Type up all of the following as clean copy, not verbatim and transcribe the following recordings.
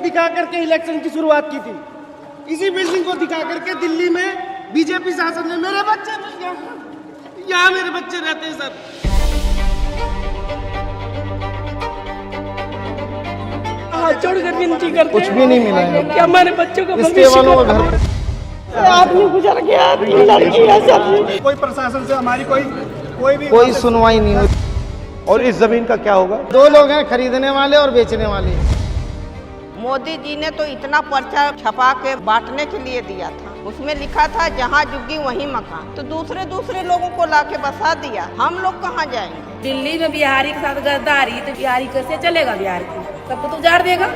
दिखा करके इलेक्शन की शुरुआत की थी। इसी बिल्डिंग को दिखा करके दिल्ली में बीजेपी शासन ने मेरे बच्चे यहाँ मेरे बच्चे रहते हैं सर। छोड़कर विनती करते कुछ भी नहीं मिला है कि हमारे बच्चों का इसके वालों का घर आदमी गुजर गया, लड़कियां सब। कोई प्रशासन से हमारी कोई सुनवाई नहीं हुई। और इस जमीन का क्या होगा? 2 लोग हैं, खरीदने वाले और बेचने वाले। मोदी जी ने तो इतना पर्चा छपा के बांटने के लिए दिया था, उसमें लिखा था जहाँ झुग्गी वहीं मकान, तो दूसरे लोगों को लाके बसा दिया। हम लोग कहाँ जाएंगे? दिल्ली में बिहारी के साथ गद्दारी, तो बिहारी कैसे चलेगा? बिहार को सबको तो उजाड़ देगा।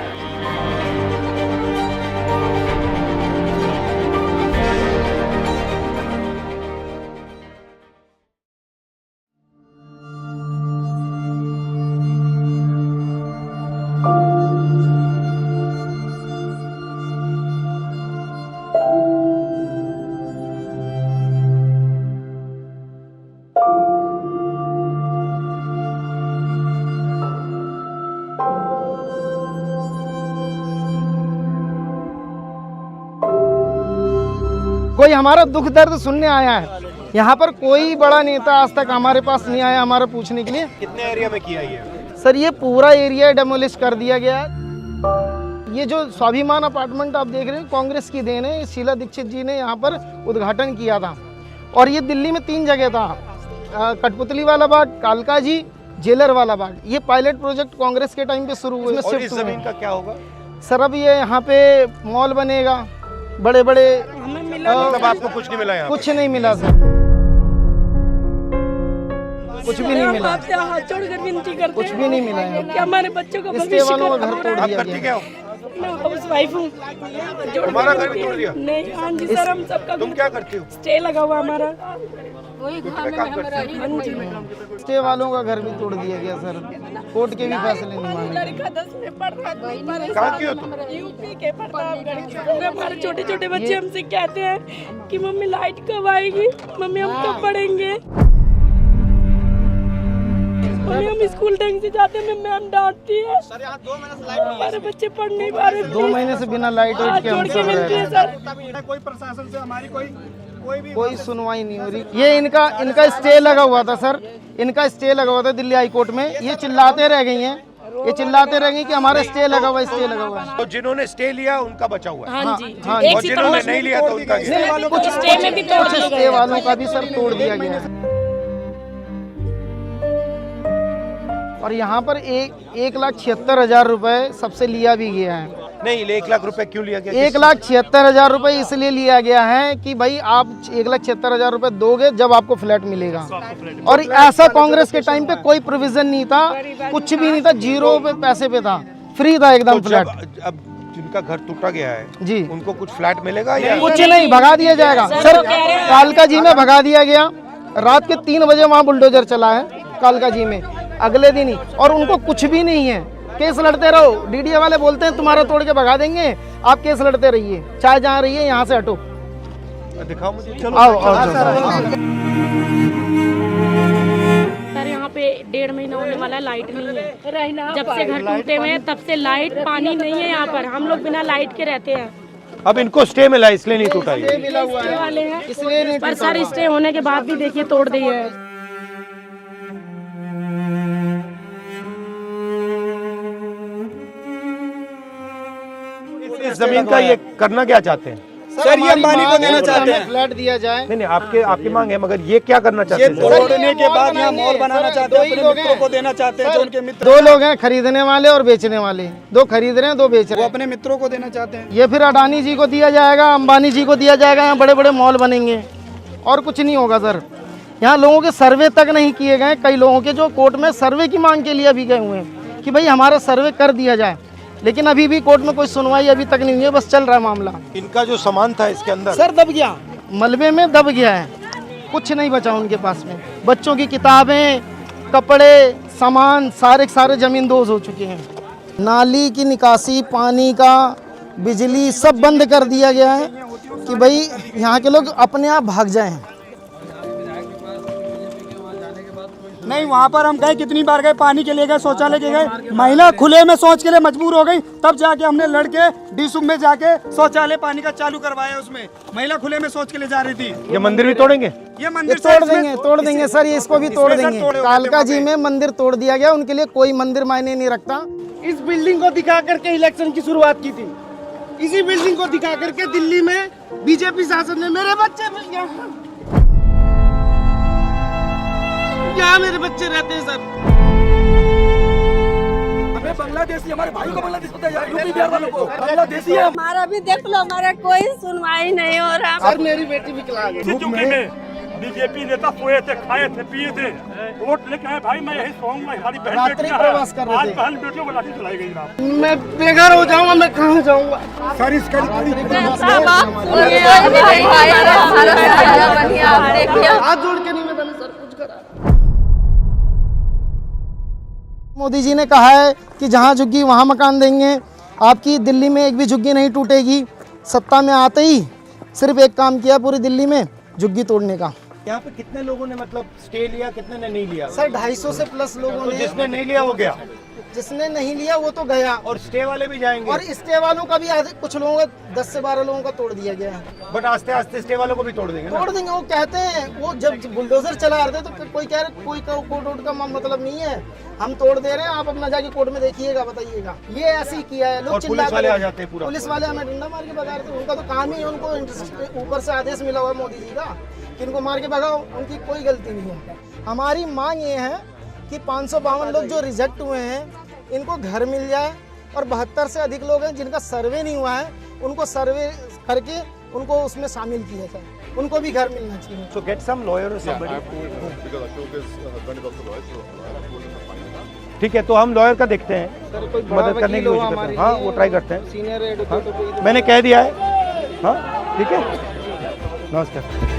कोई हमारा दुख दर्द सुनने आया है? यहाँ पर कोई बड़ा नेता आज तक हमारे पास नहीं आया हमारा पूछने के लिए। कितने एरिया में किया ये? सर ये पूरा एरिया डेमोलिश कर दिया गया है। ये जो स्वाभिमान अपार्टमेंट आप देख रहे हैं कांग्रेस की देन है। शीला दीक्षित जी ने यहाँ पर उद्घाटन किया था और ये दिल्ली में 3 जगह था, कठपुतली वाला बाग, कालका जी, जेलर वाला बाग। ये पायलट प्रोजेक्ट कांग्रेस के टाइम पे शुरू हुए। और इस जमीन का क्या होगा? सर अब ये यहाँ पे मॉल बनेगा, बड़े बड़े। मतलब आपको कुछ नहीं मिला यहाँ? कुछ नहीं मिला सर, कुछ भी नहीं मिला। आपसे हाथ जोड़कर विनती करते कुछ भी नहीं मिला है। कि हमारे बच्चों का इसके वालों का घर तोड़ आप दिया करती गया। क्या हो? मैं हाउस वाइफ हूँ। तुम्हारा घर भी तोड़ दिया? नहीं, हाँ जी सर, हम सबका तुम क्या करती हो? स्टे लगा हुआ हमारा। काम करती हो? स्टे वालों का घर भी तोड़ दिया गया सर। कोर्ट के भी फैसले नहीं माने। लड़का 10 में पढ़ रहा है। कहाँ की हो तुम? यूपी के प्रतापगढ़ के। हमारे छोटे छोटे बच्चे हमसे कहते हैं कि मम्मी लाइट कब आएगी, मम्मी हम कब पढ़ेंगे, मम्मी हम स्कूल ढंग से जाते हैं, मैम डांटती है। हमारे बच्चे पढ़ नहीं पा रहे। 2 महीने से बिना लाइट उठ के हम सब रह रहे हैं। सर कोई प्रशासन से हमारी कोई सुनवाई नहीं हो रही। ये इनका स्टे लगा हुआ था सर, इनका स्टे लगा हुआ था दिल्ली हाई कोर्ट में। ये चिल्लाते रह गई हैं, ये चिल्लाते रह गई कि हमारा स्टे लगा हुआ, स्टे लगा हुआ है। तो जिन्होंने स्टे लिया उनका बचा हुआ है? हाँ जी, हाँ, और जिन्होंने नहीं लिया तो उनका क्या? कुछ स्टे में भी तोड़ दिया स्टे वालों का भी सर तोड़ दिया गया है। और यहाँ पर 1,76,000 रुपए सबसे लिया भी गया है। नहीं, 1 लाख रुपए क्यों लिया गया? 1,76,000 रुपए इसलिए लिया गया है कि भाई आप 1,76,000 रुपए दोगे जब आपको फ्लैट मिलेगा। और ऐसा कांग्रेस के टाइम पे कोई प्रोविजन नहीं था, कुछ भी नहीं था, 0 पे पैसे पे था, फ्री था एकदम फ्लैट। अब जिनका घर टूटा गया है जी, उनको कुछ फ्लैट मिलेगा या कुछ नहीं, भगा दिया जाएगा सर। कालका जी में भगा दिया गया, रात के 3 बजे वहाँ बुलडोजर चला है कालका जी में, अगले दिन ही। और उनको कुछ भी नहीं है, केस लड़ते रहो। डीडीए वाले बोलते हैं तुम्हारा तोड़ के भगा देंगे, आप केस लड़ते रहिए, चाहे जहाँ रहिए, यहाँ से हटो। दिखाओ मुझे। आओ सर यहाँ पे 1.5 महीना होने वाला है, लाइट नहीं है। जब से घर टूटे हुए हैं तब से लाइट पानी नहीं है यहाँ पर। हम लोग बिना लाइट के रहते हैं। अब इनको स्टे मिला इसलिए नहीं टूटा ये? मिला हुआ स्टे वाले हैं, इसलिए नहीं पर सर स्टे होने के बाद भी देखिए तोड़ दिए है। इस जमीन का ये करना क्या चाहते हैं? सर ये अंबानी को देना चाहते हैं। फ्लैट दिया जाए। नहीं, आपकी मांग है, मगर ये क्या करना चाहते ये हैं? तोड़ने के बाद यहाँ मॉल बनाना चाहते हैं, अपने मित्रों को देना चाहते हैं, जो उनके मित्र। 2 लोग हैं, खरीदने वाले और बेचने वाले। 2 खरीद रहे हैं, 2 बेच रहे वो हैं। अपने मित्रों को देना चाहते हैं। ये फिर अडानी जी को दिया जाएगा, अंबानी जी को दिया जाएगा, यहाँ बड़े बड़े मॉल बनेंगे और कुछ नहीं होगा सर। यहाँ लोगों के सर्वे तक नहीं किए गए, कई लोगों के जो कोर्ट में सर्वे की मांग के लिए भी गए हुए हैं कि भाई हमारा सर्वे कर दिया जाए, लेकिन अभी भी कोर्ट में कोई सुनवाई अभी तक नहीं हुई है, बस चल रहा है मामला। इनका जो सामान था इसके अंदर सर दब गया, मलबे में दब गया है, कुछ नहीं बचा उनके पास में। बच्चों की किताबें, कपड़े, सामान सारे जमींदोज हो चुके हैं। नाली की निकासी, पानी का, बिजली सब बंद कर दिया गया है कि भाई यहाँ के लोग अपने आप भाग जाएं। नहीं, वहाँ पर हम गए, कितनी बार गए, पानी के लिए गए, शौचालय के गए, महिला खुले में शौच के लिए मजबूर हो गई, तब जाके हमने लड़के डीसुम में जाके शौचालय पानी का चालू करवाया। उसमें महिला खुले में शौच के लिए जा रही थी। ये मंदिर भी तोड़ेंगे? ये ये मंदिर तोड़ देंगे सर, ये इसको भी तोड़ देंगे। कालका जी में मंदिर तोड़ दिया गया, उनके लिए कोई मंदिर मायने नहीं रखता। इस बिल्डिंग को दिखा करके इलेक्शन की शुरुआत की थी। इसी बिल्डिंग को दिखा करके दिल्ली में बीजेपी शासन ने मेरे बच्चे भी यहाँ मेरे बच्चे रहते हैं सर। हमें बांग्लादेशी, हमारे भाई को बांग्लादेश पता है, यूपी बिहार वालों को बांग्लादेशी है। हमारा भी देख लो, हमारा कोई सुनवाई नहीं हो रहा। सर मेरी बेटी विकलांग है। बीजेपी नेता सोए थे, खाए थे, पिए थे, वोट लेके आए। भाई मैं यही सोऊंगा, हमारी बहन रात्रि बेटियां प्रवास कर हैं, रहे आज थे। बहन बेटियों को लाठी चलाई गई ना। मैं बेघर हो जाऊंगा, मैं कहाँ जाऊंगा? सर इसका हाथ जोड़ के निवेदन सर, कुछ करा। मोदी जी ने कहा है कि जहाँ झुग्गी वहाँ मकान देंगे। आपकी दिल्ली में एक भी झुग्गी नहीं टूटेगी। सत्ता में आते ही सिर्फ एक काम किया पूरी दिल्ली में, झुग्गी तोड़ने का। यहाँ पे कितने लोगों ने मतलब स्टे लिया, कितने ने नहीं लिया? सर 250 से प्लस लोगों तो ने। जिसने नहीं लिया वो गया, जिसने नहीं लिया वो तो गया। और स्टे वाले भी जाएंगे। और स्टे वालों का भी आधे, कुछ लोगों का 10 से 12 लोगों का तोड़ दिया गया है। बट आस्ते आस्ते स्टे वालों को भी तोड़ देंगे ना? तोड़ देंगे। वो कहते हैं, वो जब बुलडोजर चला रहे थे तो कोई कह रहे कोई कोर्ट वोट का मतलब नहीं है, हम तोड़ दे रहे हैं, आप अपना जाके कोर्ट में देखिएगा, बताइएगा। ये ऐसे ही किया है। लोग और पुलिस वाले आ जाते हैं पूरा। पुलिस वाले हमें डंडा मार के भगा रहे थे। उनका तो काम ही है, उनको ऊपर से आदेश मिला हुआ है मोदी जी का कि इनको मार के भगाओ। उनकी कोई गलती नहीं है। हमारी मांग ये है कि 552 लोग जो रिजेक्ट हुए हैं इनको घर मिल जाए, और 72 से अधिक लोग हैं जिनका सर्वे नहीं हुआ है, उनको सर्वे करके उनको उसमें शामिल किया जाए, उनको भी घर मिलना चाहिए। So get some lawyer or somebody. ठीक है, तो हम लॉयर का देखते हैं, मदद करने की कोशिश करते हैं। हाँ, वो ट्राई करते हैं। सीनियर एडवोकेट मैंने कह दिया है। हाँ ठीक है, नमस्कार।